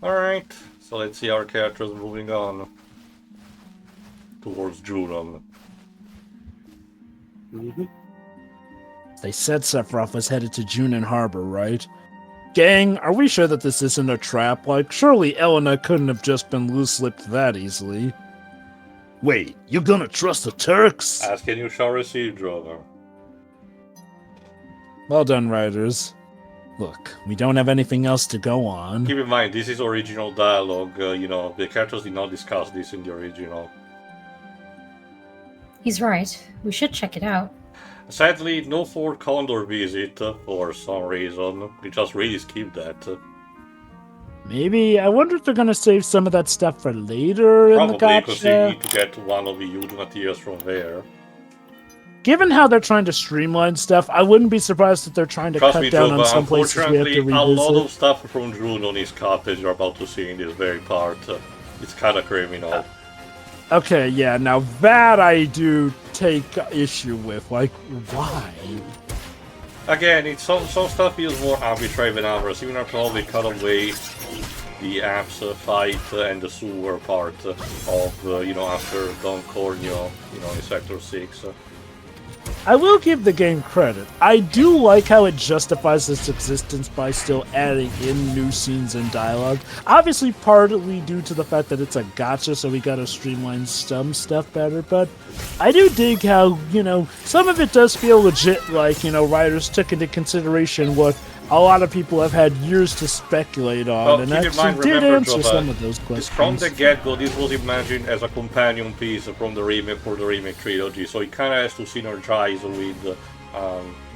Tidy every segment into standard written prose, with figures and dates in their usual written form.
Alright, so let's see our characters moving on towards Junon. They said Sephiroth was headed to Junon Harbor, right? Gang, are we sure that this isn't a trap? Like, surely Elena couldn't have just been loose-lipped that easily. Wait, you're gonna trust the Turks? As can you shall receive, Drover. Well done, writers. Look, we don't have anything else to go on. Keep in mind, this is original dialogue, the characters did not discuss this in the original. He's right. We should check it out. Sadly, no Fort Condor visit for some reason. We just really skipped that. Maybe, I wonder if they're gonna save some of that stuff for later in the Probably, because they gacha. need to get one of the huge materials from there. Given how they're trying to streamline stuff, I wouldn't be surprised if they're trying to Trust cut me, down Joe, on some places we have unfortunately, to a lot revisit. of stuff from Junon is cut, as you're about to see in this very part. It's kind of criminal. Okay, yeah, now that I do take issue with. Like, why? Again, it's some stuff feels more arbitrary than others. Even after all, they cut away the apps fight and the sewer part of, after Don Corneo, in Sector 6. I will give the game credit. I do like how it justifies its existence by still adding in new scenes and dialogue. Obviously, partly due to the fact that it's a gacha, so we gotta streamline some stuff better, but I do dig how, some of it does feel legit, like, writers took into consideration what a lot of people have had years to speculate on, Well, and keep in actually mind, did remember, answer Joba, some of those questions. from the get-go, this was imagined as a companion piece from the remake for the remake trilogy, so it kind of has to synergize with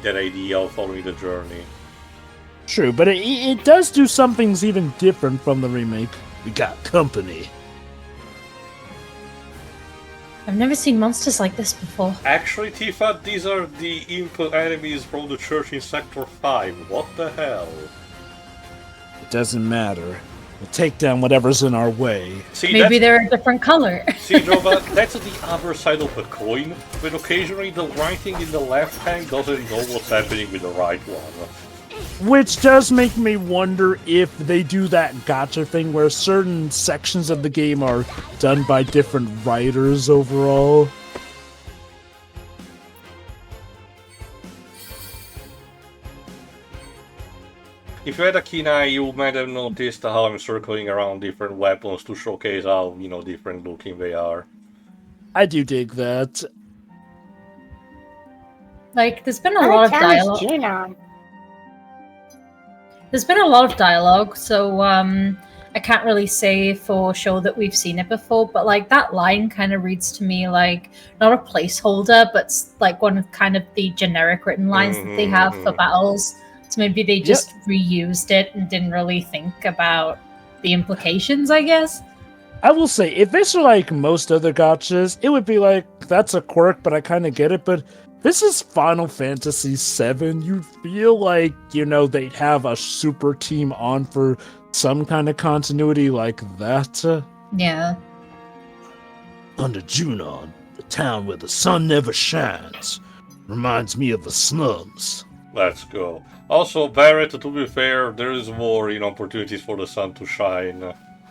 that idea of following the journey. True, but it does do some things even different from the remake. We got company. I've never seen monsters like this before. Actually, Tifa, these are the imp enemies from the church in Sector 5. What the hell? It doesn't matter. We'll take down whatever's in our way. See, Maybe they're a different color. See, Jova, that's the other side of the coin, when occasionally the writing in the left hand doesn't know what's happening with the right one. Which does make me wonder if they do that gacha thing where certain sections of the game are done by different writers overall. If you had a keen eye, you might have noticed how I'm circling around different weapons to showcase how, different looking they are. I do dig that. Like, there's been a lot of dialogue. Junon. There's been a lot of dialogue, so I can't really say for sure that we've seen it before, but like that line kind of reads to me like not a placeholder, but like one of kind of the generic written lines that they have for battles. So maybe they just reused it and didn't really think about the implications, I guess. I will say, if this were like most other gachas, it would be like, that's a quirk, but I kind of get it, but this is Final Fantasy VII. You'd feel like, they'd have a super team on for some kind of continuity like that. Yeah. Under Junon, the town where the sun never shines. Reminds me of the slums. Let's go. Also, Barrett, to be fair, there is more, opportunities for the sun to shine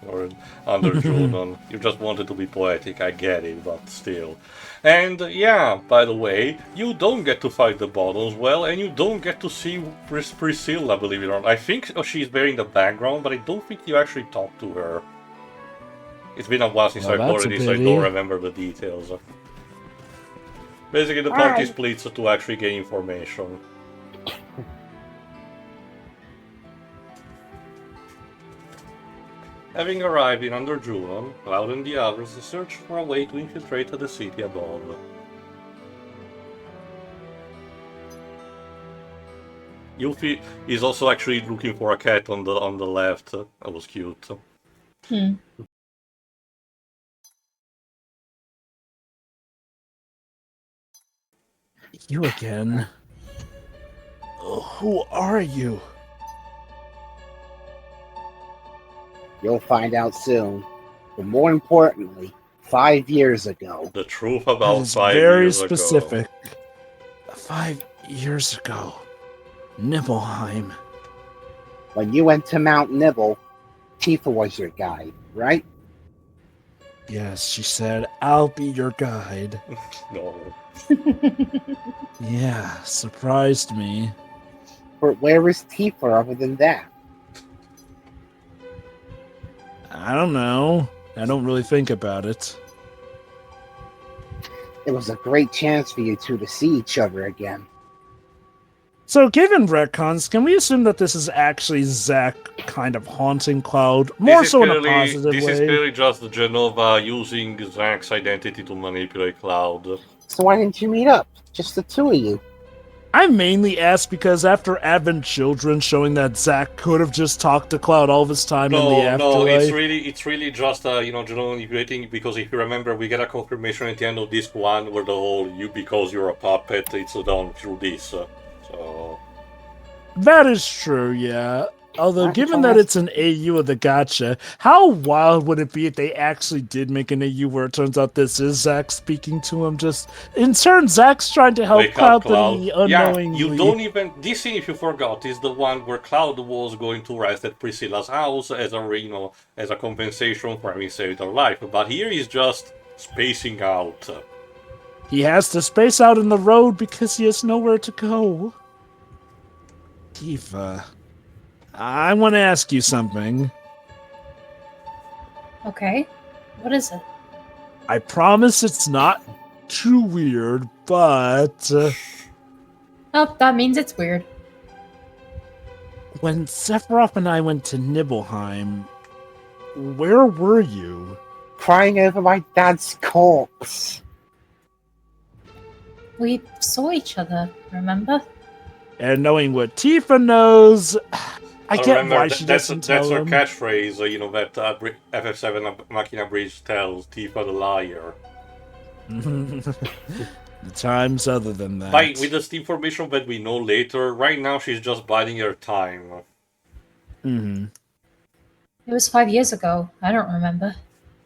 or under Junon. You just wanted to be poetic, I get it, but still. And yeah, by the way, you don't get to fight the bottoms well, and you don't get to see Priscilla, believe it or not. I think she's there in the background, but I don't think you actually talk to her. It's been a while since I played this, so I don't remember the details. Basically, the party splits to actually gain information. Having arrived in under Junon, Cloud and the others search for a way to infiltrate the city above. Yuffie is also actually looking for a cat on the left. That was cute. Hmm. You again? Who are you? You'll find out soon. But more importantly, 5 years ago. The truth about 5 very years specific. 5 years ago. Nibelheim. When you went to Mount Nibel Tifa was your guide, right? Yes, she said, I'll be your guide. No. Yeah, surprised me. But where is Tifa other than that? I don't know. I don't really think about it. It was a great chance for you two to see each other again. So, given retcons, can we assume that this is actually Zack kind of haunting Cloud? More so in a positive way? This is clearly just Genova using Zack's identity to manipulate Cloud. So why didn't you meet up? Just the two of you. I mainly asked because after Advent Children showing that Zack could have just talked to Cloud all this time in the afterlife. No, it's really just Junon manipulating, because if you remember, we get a confirmation at the end of this one where the whole because you're a puppet, it's done through this. So that is true, yeah. Although, given that it's an AU of the gacha, how wild would it be if they actually did make an AU where it turns out this is Zack speaking to him? Just in turn, Zack's trying to help Cloud, but he unknowingly. Yeah, you don't even. This scene, if you forgot, is the one where Cloud was going to rest at Priscilla's house as a compensation for having saved her life. But here he's just spacing out. He has to space out in the road because he has nowhere to go. Tifa, I want to ask you something. Okay. What is it? I promise it's not too weird, but... Oh, that means it's weird. When Sephiroth and I went to Nibelheim, where were you? Crying over my dad's corpse. We saw each other, remember? And knowing what Tifa knows... I get remember, why she doesn't tell her him. catchphrase, that FF7 Machina Bridge tells Tifa the liar. The times other than that. With this information that we know later, right now she's just biding her time. Mm-hmm. It was 5 years ago. I don't remember.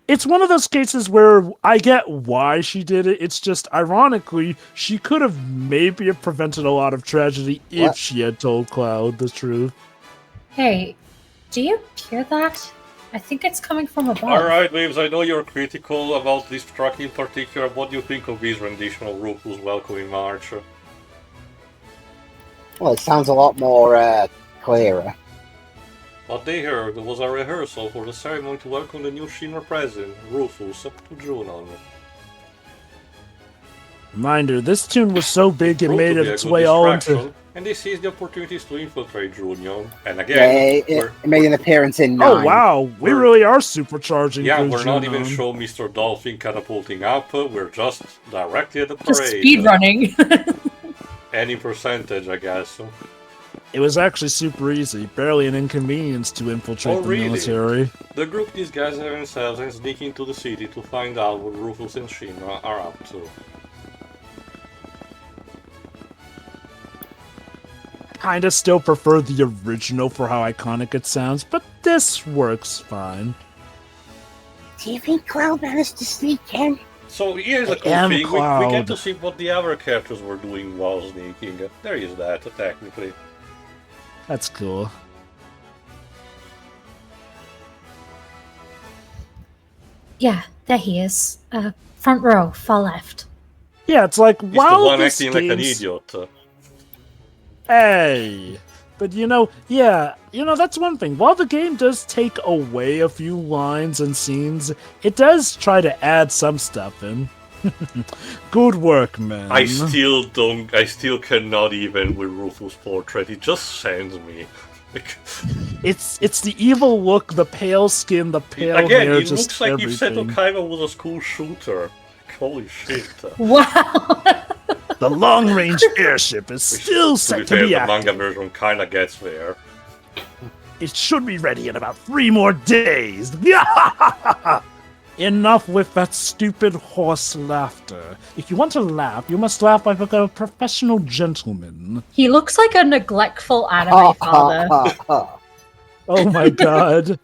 It's one of those cases where I get why she did it. It's just, ironically, she could have maybe have prevented a lot of tragedy if she had told Cloud the truth. Hey, do you hear that? I think it's coming from above. Alright, Waves, I know you're critical about this track in particular. What do you think of this rendition of Rufus welcoming March? Well, it sounds a lot more clearer. What they heard was a rehearsal for the ceremony to welcome the new Shinra president, Rufus, to Junon. Reminder, this tune was so big it made its way all into... And they seized the opportunities to infiltrate Junon. And again, it made an appearance in 9. Oh wow, we really are supercharging. Yeah, we're not even showing Mr. Dolphin catapulting up. We're just directly at the parade. Just speed running. Any percentage, I guess. It was actually super easy, barely an inconvenience to infiltrate the military. The group disguised themselves and sneak into the city to find out what Rufus and Shinra are up to. Kinda still prefer the original for how iconic it sounds, but this works fine. Do you think Cloud managed to sneak in? So here's a cool thing, we get to see what the other characters were doing while sneaking. There is that, technically. That's cool. Yeah, there he is. Front row, far left. Yeah, it's like, He's while the one this acting like an idiot. Hey! But that's one thing. While the game does take away a few lines and scenes, it does try to add some stuff in. Good work, man. I still cannot even with Rufus' portrait. It just sends me. It's the evil look, the pale skin, the pale Again, hair, it just looks like everything. if Seto Kaiba was a school shooter. Holy shit. Wow! The long-range airship is still set to be the active. manga version kinda gets there. It should be ready in about 3 more days. Enough with that stupid horse laughter. If you want to laugh, you must laugh like a professional gentleman. He looks like a neglectful anime father. Oh my god.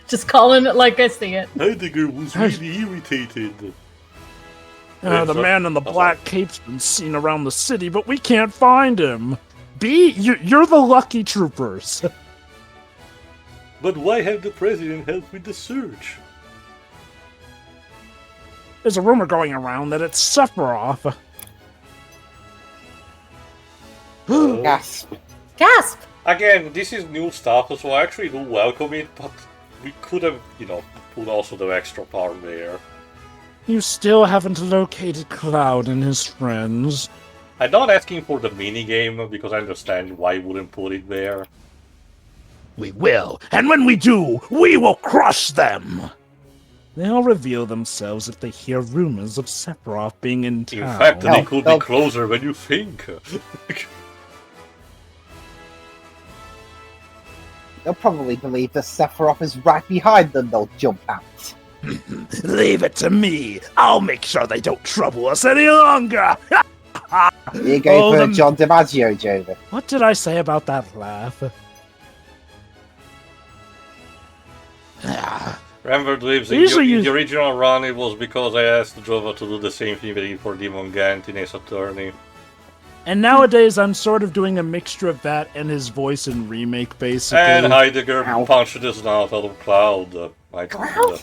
Just calling it like I see it. Heidegger was really irritated. The man in the black cape's been seen around the city, but we can't find him. You're the lucky troopers. But why have the president help with the search? There's a rumor going around that it's Sephiroth. Gasp. Gasp! Again, this is new stuff, so I actually do welcome it, but we could have, put also the extra part there. You still haven't located Cloud and his friends. I'm not asking for the minigame, because I understand why you wouldn't put it there. We will, and when we do, we will crush them! They'll reveal themselves if they hear rumors of Sephiroth being in town. In fact, they could be closer than you think. They'll probably believe that Sephiroth is right behind them. They'll jump out. Leave it to me. I'll make sure they don't trouble us any longer. You're going for John DiMaggio, Jover. What did I say about that laugh? Remember, Dweebs, in the original run, it was because I asked Jova to do the same thing they did for Demon Gant in Ace Attorney. And nowadays, I'm sort of doing a mixture of that and his voice in Remake, basically. And Heidegger punched the snout out of Cloud. Cloud?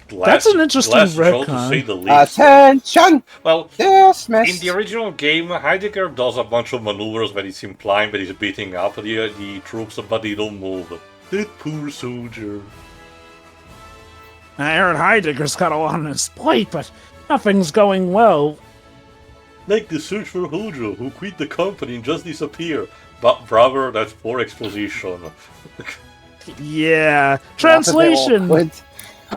That's an interesting retcon. To say the least. Attention! Well, Dismissed. in the original game, Heidegger does a bunch of maneuvers that he's implying that he's beating up the troops, but they don't move. That poor soldier. I heard Heidegger's got a lot on his plate, but nothing's going well. Like the search for Hojo, who quit the company and just disappeared. But brother, that's poor exposition. Yeah. Translation!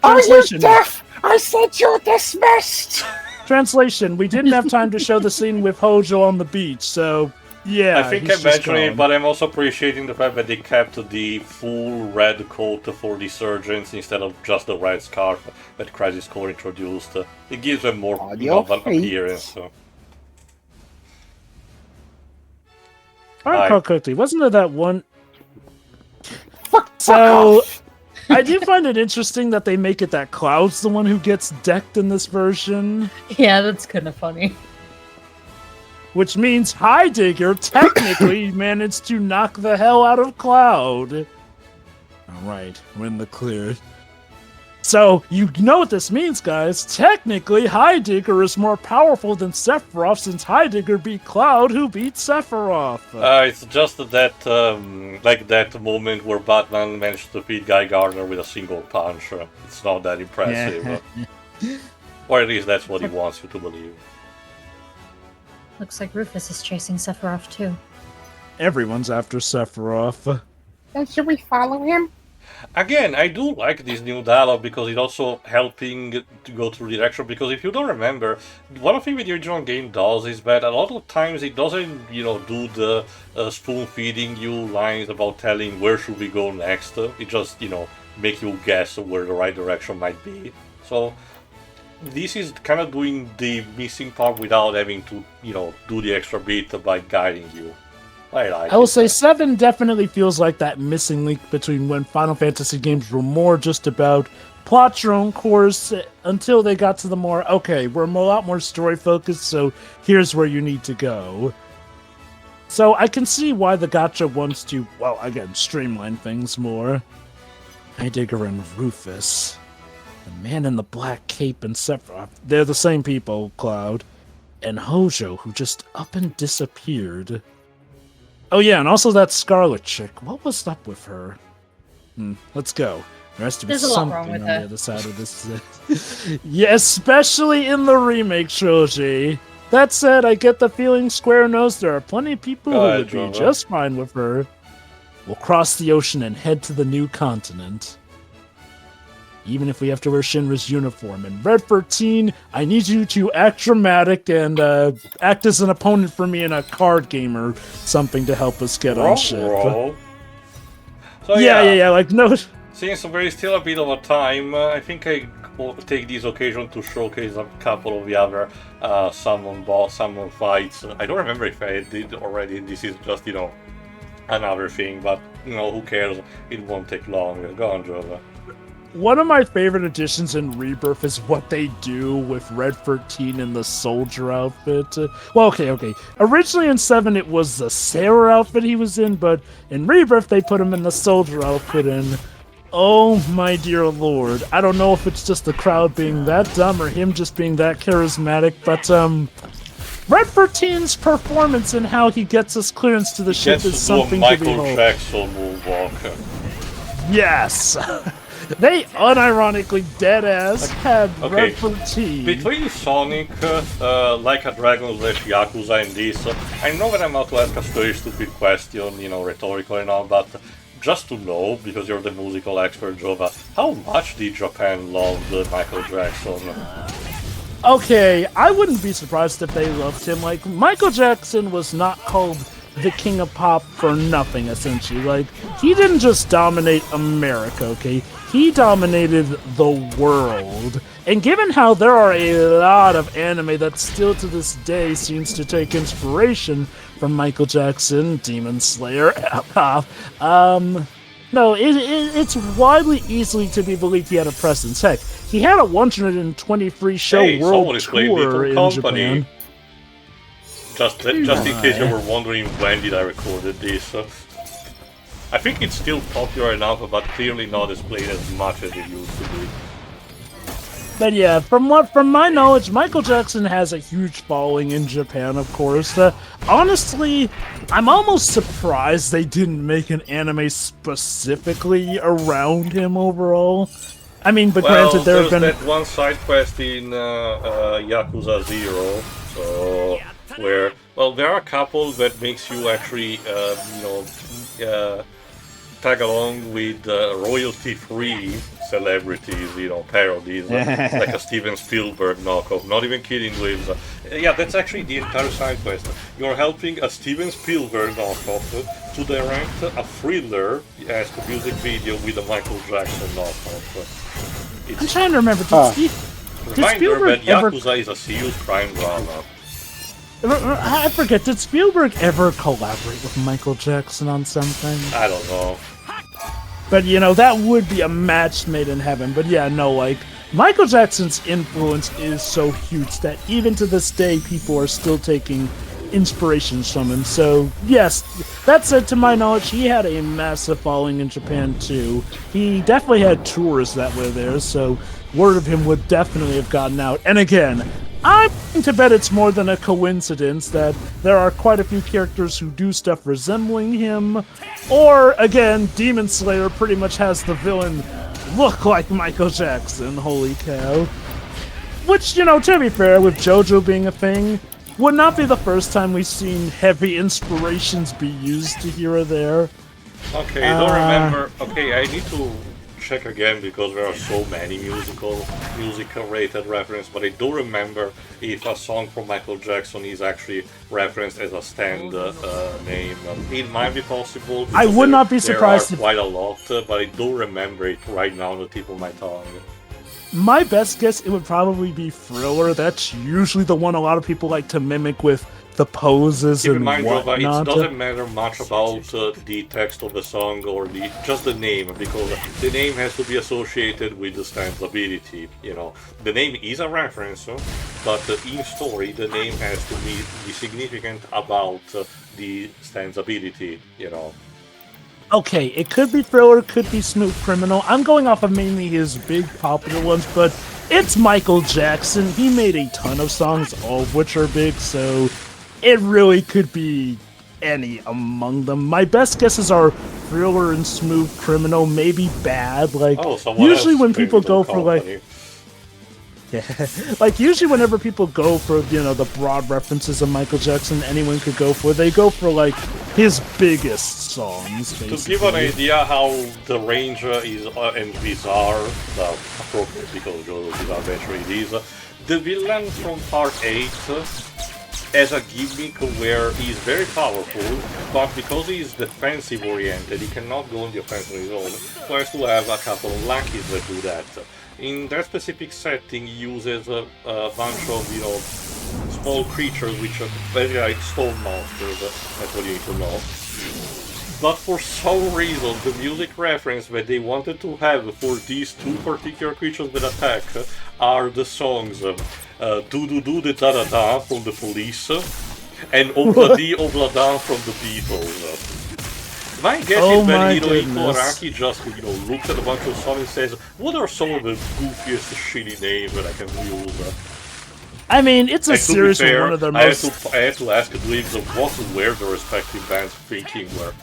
Are you deaf? I said you're dismissed! Translation, we didn't have time to show the scene with Hojo on the beach, so yeah. I think I'm mentioning it, but I'm also appreciating the fact that they kept the full red coat for the surgeons instead of just the red scarf that Crisis Core introduced. It gives them more of an appearance. So. Alright, quickly, wasn't there that one... Fuck so, off. I do find it interesting that they make it that Cloud's the one who gets decked in this version. Yeah, that's kind of funny. Which means Heidegger technically managed to knock the hell out of Cloud. Alright, we're in the clear. So, you know what this means, guys. Technically, Heidegger is more powerful than Sephiroth since Heidegger beat Cloud, who beat Sephiroth. It's just that, like that moment where Batman managed to beat Guy Gardner with a single punch. It's not that impressive. Or at least that's what he wants you to believe. Looks like Rufus is chasing Sephiroth too. Everyone's after Sephiroth. Then should we follow him? Again, I do like this new dialogue because it's also helping to go through the direction. Because if you don't remember, one of the things that the original game does is that a lot of times it doesn't, do the spoon-feeding you lines about telling where should we go next. It just, make you guess where the right direction might be. So this is kind of doing the missing part without having to, do the extra bit by guiding you. I will say 7 definitely feels like that missing link between when Final Fantasy games were more just about plot your own course until they got to the more, okay, we're a lot more story focused, so here's where you need to go. So I can see why the gacha wants to, well, again, streamline things more. Heidegger and Rufus. The man in the black cape and Sephiroth. They're the same people, Cloud. And Hojo, who just up and disappeared. Oh yeah, and also that Scarlet chick. What was up with her? Let's go. There has to be something on the other side of this. Yeah, especially in the remake trilogy. That said, I get the feeling Square knows there are plenty of people who would be just fine with her. We'll cross the ocean and head to the new continent. Even if we have to wear Shinra's uniform. And Red 13, I need you to act dramatic and act as an opponent for me in a card game or something to help us get on ship. So, yeah, like, no... Since there is still a bit of a time, I think I will take this occasion to showcase a couple of the other summon fights. I don't remember if I did already, this is just, another thing, but, who cares, it won't take long. Go on, Jova. one of my favorite additions in Rebirth is what they do with Red 13 in the soldier outfit. Well, okay. Originally in 7, it was the sailor outfit he was in, but in Rebirth, they put him in the soldier outfit, and oh my dear lord. I don't know if it's just the crowd being that dumb or him just being that charismatic, but, Red 13's performance and how he gets us clearance to the ship is something to behold. Michael Jackson moonwalk. Yes! They unironically deadass had Red 13. Between Sonic, Like a Dragon / Yakuza and this, I know that I'm about to ask a very stupid question, rhetorical and all, but just to know, because you're the musical expert, Jova, how much did Japan love Michael Jackson? Okay, I wouldn't be surprised if they loved him. Like, Michael Jackson was not called the king of pop for nothing, essentially. Like, he didn't just dominate America, okay? He dominated the world. And given how there are a lot of anime that still to this day seems to take inspiration from Michael Jackson, Demon Slayer, no, it's widely easily to be believed he had a presence. Heck, he had a 123 show world tour in Japan. Just in case you were wondering when did I recorded this. I think it's still popular enough, but clearly not as played as much as it used to be. But yeah, from my knowledge, Michael Jackson has a huge following in Japan, of course. Honestly, I'm almost surprised they didn't make an anime specifically around him overall. I mean, but granted, there have been that one side quest in Yakuza 0, so where there are a couple that makes you actually tag along with royalty-free celebrities, parodies, like a Steven Spielberg knockoff. Not even kidding with... yeah, that's actually the entire side quest. You're helping a Steven Spielberg knockoff to direct a Thriller as a music video with a Michael Jackson knockoff. I'm trying to remember. Did Spielberg that Yakuza is a serious crime drama. I forget, did Spielberg ever collaborate with Michael Jackson on something? I don't know. But, that would be a match made in heaven. But yeah, no, like, Michael Jackson's influence is so huge that even to this day, people are still taking inspirations from him. So, yes, that said, to my knowledge, he had a massive following in Japan, too. He definitely had tours that were there, so word of him would definitely have gotten out. And again, I'm willing to bet it's more than a coincidence that there are quite a few characters who do stuff resembling him. Or, again, Demon Slayer pretty much has the villain look like Michael Jackson, holy cow. Which, to be fair, with JoJo being a thing, would not be the first time we've seen heavy inspirations be used here or there. Okay, I don't remember. Okay, I need to check again because there are so many musical-rated references, but I do remember if a song from Michael Jackson is actually referenced as a stand name. It might be possible. I would not be surprised. There are quite a lot, but I do remember it right now on the tip of my tongue. My best guess, it would probably be Thriller. That's usually the one a lot of people like to mimic with the poses and whatnot. It doesn't matter much about the text of the song or just the name, because the name has to be associated with the stand's ability. The name is a reference, but in story the name has to be significant about the stand's ability. Okay, it could be Thriller, could be Smooth Criminal. I'm going off of mainly his big popular ones, but it's Michael Jackson. He made a ton of songs, all of which are big, so it really could be any among them. My best guesses are Thriller and Smooth Criminal, maybe Bad. Like, usually when people go for like... Yeah, like usually whenever people go for, the broad references of Michael Jackson anyone could go for, they go for like his biggest songs, basically. To give an idea how the range is and bizarre, appropriate because bizarre nature it is, the villain from part 8 as a gimmick where he's very powerful, but because he's defensive oriented, he cannot go on the offensive on his own, so he has to have a couple of lackeys that do that. In that specific setting, he uses a bunch of, small creatures which are very like stone monsters. That's what you need to know. but for some reason the music reference that they wanted to have for these two particular creatures that attack are the songs Do Do Do De Da Da Da from the Police and Obladi Oblada from the Beatles. My guess is that Hirohito Araki just, looks at a bunch of songs and says, what are some of the goofiest shitty names that I can use? I mean, it's a series with one of their most... I had to ask Dweebs of what were the respective bands thinking were,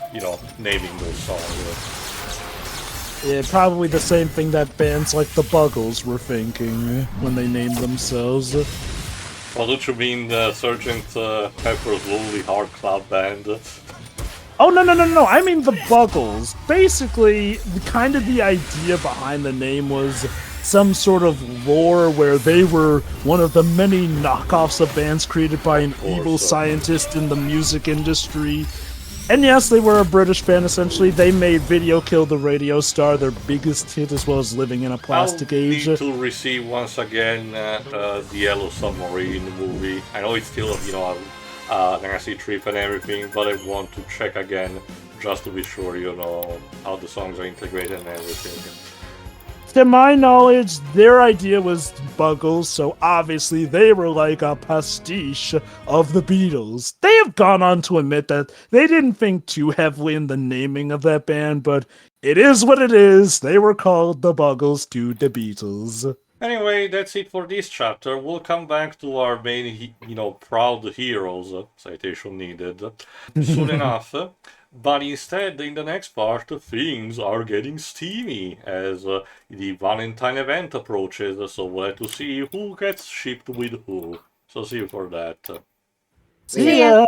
naming those songs. Yeah, probably the same thing that bands like the Buggles were thinking when they named themselves. Well, don't you mean Sgt. Pepper's Lonely Heart Club Band? Oh, no. I mean the Buggles. Basically, kind of the idea behind the name was some sort of lore where they were one of the many knockoffs of bands created by an evil scientist in the music industry. And yes, they were a British band, essentially. They made Video Kill the Radio Star their biggest hit, as well as Living in a Plastic Age. Need to receive once again the Yellow Submarine movie. I know it's still, an nasty trip and everything, but I want to check again just to be sure, how the songs are integrated and everything. To my knowledge, their idea was Buggles, so obviously they were like a pastiche of the Beatles. They have gone on to admit that they didn't think too heavily in the naming of that band, but it is what it is. They were called the Buggles to the Beatles. Anyway, that's it for this chapter. We'll come back to our main, proud heroes, citation needed, soon enough. But instead, in the next part, things are getting steamy as the Valentine event approaches, so we'll have to see who gets shipped with who. So see you for that. See ya!